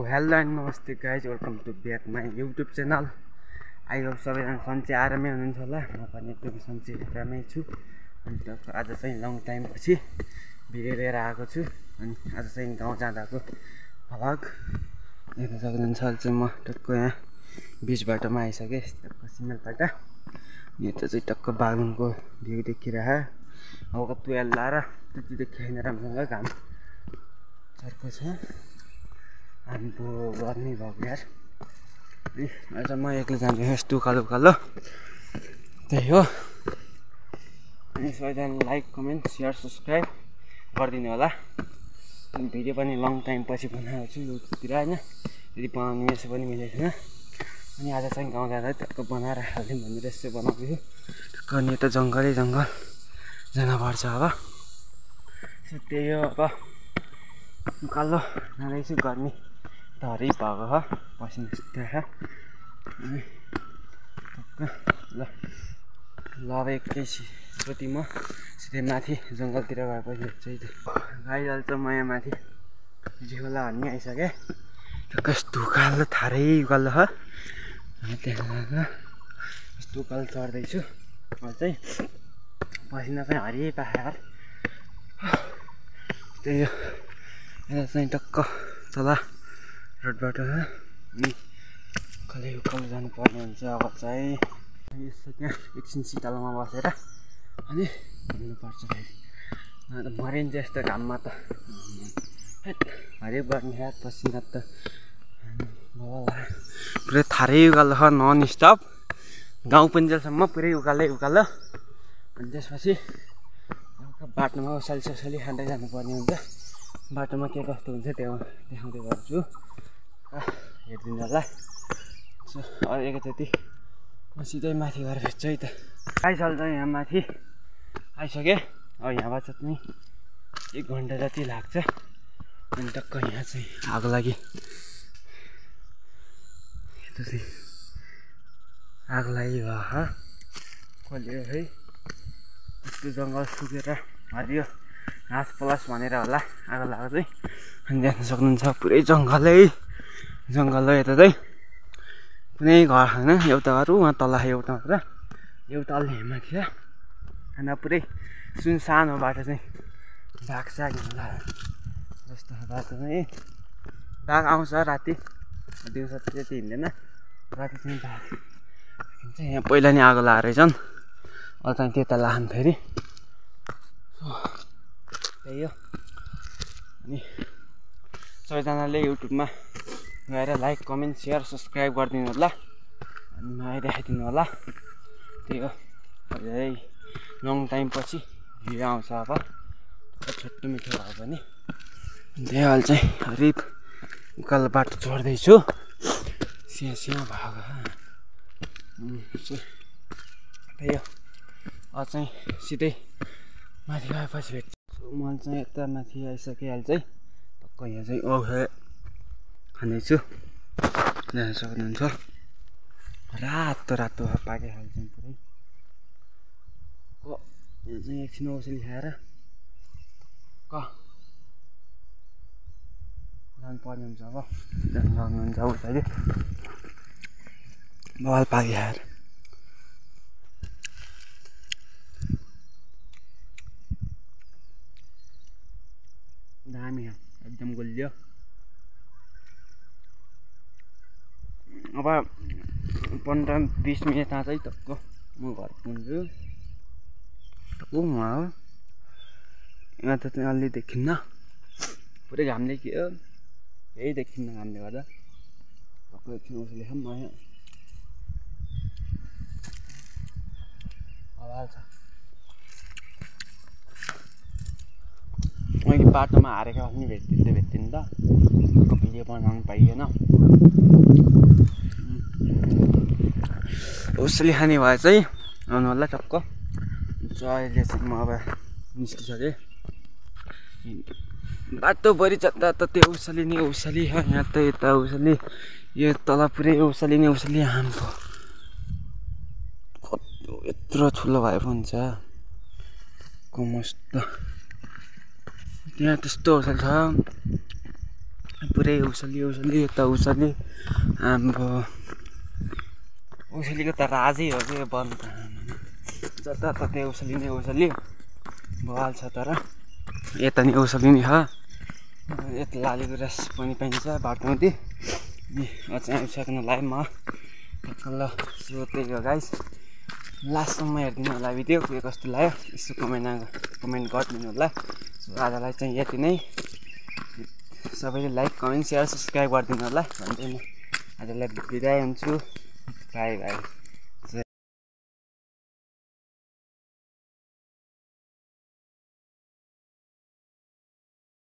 Hello and नमस्ते guys, welcome to back my YouTube channel. I hope सबैजना सन्चै आरामै हुनुहुन्छ होला। म पनि एकदम सन्चै आरामै छु। अनि आज चाहिँ लङ टाइम पछि भिडियो लिएर आएको छु। अनि आज चाहिँ गाउँ जाँदाको भ्लग हेर्न सक्नुहुन्छ। अहिले चाहिँ म टक्क यहाँ बिच बाटोमा आइसकेँ, टक्क सिमलपाटा। यता चाहिँ टक्क बागलुङको भ्यू देखिरह। हौका तुयाल लाएर त्यति देखिएन राम्रोसँग, घाम चर्को छ। अनि गर्मी भएको यार। अनि अहिले म एक्लै जान्छु, यस्तो उकालो उकालो त्यही हो। अनि सबैजना लाइक कमेन्ट सेयर सब्सक्राइब गरिदिनु होला। अनि भिडियो पनि लङ टाइम पछि बनाएको छु युट्युबतिर होइन, यदि बनाउने यसो पनि मिलेको थिएन। अनि आज चाहिँ गाउँ जाँदा टक्क बनाएर हालिदिउँ भनेर यसो बनाएको छु। टक्क अनि यता जङ्गलै जङ्गल जानुपर्छ अब। सो त्यही हो, अब उकालो जाँदैछु। गर्मी धरै भएको छ, पसिना सुक्दैछ। अनि ल अब एकैचोटि म सिधै माथि जङ्गलतिर गएपछि चाहिँ गाई हाल्छ। म यहाँ माथि झिउला भन्ने आइसकेँ। टक्क यस्तो उकालो थारै उकालो छ। त्यहाँ यस्तो उकालो चढ्दैछु। अहिले चाहिँ पसिना चाहिँ हरियै पाखार। त्यही हो, यहाँ चाहिँ टक्क तल रोडबाट छ। अनि उकालै उकालो जानुपर्ने हुन्छ। अब चाहिँ यसो त्यहाँ एकछिन शीतलमा बसेर अनि हिँड्नुपर्छ। फेरि मरिन्छ यस्तो घाममा त, हरियो गर्ने हात पसिना त पुरै थारै उकालो छ, नन स्टप। गाउँ पुन्जेलसम्म पुरै उकालै उकालो। अनि त्यसपछि बाटोमा उसाली ससाली खाँदै जानुपर्ने हुन्छ। बाटोमा के कस्तो हुन्छ त्यो देखाउँदै गर्छु, हेरिदिनु होला। सो अरू एकैचोटि म सिधै माथि गएर भेट्छु है त। आइसल्छ यहाँ माथि आइसकेँ। अब यहाँबाट चाहिँ 1 घन्टा जति लाग्छ। अनि टक्क यहाँ चाहिँ आगो लागि यता चाहिँ आगो लागि भयो कसले है। यस्तो जङ्गल सुकेर हरियो घाँस पलास भनेर होला आगो लगाएको चाहिँ। अनि देख्न सक्नुहुन्छ पुरै जङ्गलै जङ्गल हो। यता चाहिँ कुनै घर छैन, एउटा घर उहाँ तल एउटा मात्र, एउटा अलि माथि छ। अन्त पुरै सुनसान हो बाटो चाहिँ। बाघ साग हिँड्ला जस्तो बाटो चाहिँ। बाघ आउँछ राति, दिउँसो त्यति हिँड्दैन, राति चाहिँ बाघ हिँड्छ। यहाँ पहिला नि आगो लगाएर रहेछन्, अहिले चाहिँ त्यता लाखन् फेरि। त्यही हो। अनि सबैजनाले युट्युबमा गएर लाइक कमेन्ट सेयर सब्सक्राइब गरिदिनु होला। अनि मलाई देखाइदिनु होला। त्यही हो, अझै लङ टाइम पछि भिडियो आउँछ। अब छोटो मिठो भयो भने त्यही अहिले चाहिँ हरिब उकालो बाटो चढ्दैछु। सिया सिया भएको त्यही हो। अब चाहिँ सिधै माथि गएपछि भेट्छु। मैले चाहिँ यता माथि आइसकेँ। अहिले चाहिँ टक्क यहाँ चाहिँ औखे खाँदैछु, जान सक्नुहुन्छ। रातो रातो पाके खाले चाहिँ पुरै। यहाँ चाहिँ एकछिन औषधी खाएर जानुपर्ने हुन्छ। अब जान सक्नुहुन्छ उता बवाल पाके खाएर। दामी एकदम गुलियो। अब 15-20 मिनटमा चाहिँ टक्क म घर पुग्छु। टक्क उहाँ हो, यहाँ त चाहिँ अलि देखिन्न, पुरै घामले के हो केही देखिन्न घामले गर्दा। टक्क एकछिन उसले खाऊँ म यहाँ हवा छ। मैले बाटोमा हारेको पनि भेट्टिनु त, भिडियो बनाउनु पाइएन। उसले खाने भए चाहिँ आउनु होला टक्क। अहिले चाहिँ म अब निस्किसकेँ। बाटोभरि जता त त्यो औषली नै औषली छ। यहाँ त यता औषली, यो तल पुरै औषली नै औषली। आम्बो यत्रो ठुलो भए पो हुन्छ मस्त। त्यहाँ त्यस्तो औषली छ, पुरै उसल्यो यता उसल्यो आम्बो उसलीको त राजै हो कि बन्द जताततै उसल्यो बवाल छ तर यता नि उसलिने छ यता लाली गुराँस पनि पाइन्छ बाटोमा अझै आइसक्नु होला म ल सो त्यही हो गाइस लास्टसम्म हेरिदिनु होला भिडियो के कस्तो लाग्यो यसो कमेन्ट गरिदिनु होला सो आजलाई चाहिँ यति नै सबैले लाइक कमेन्ट सेयर सब्सक्राइब गरिदिनु होला भन्दै म आजलाई बिदाइ हुन्छु बाई बाई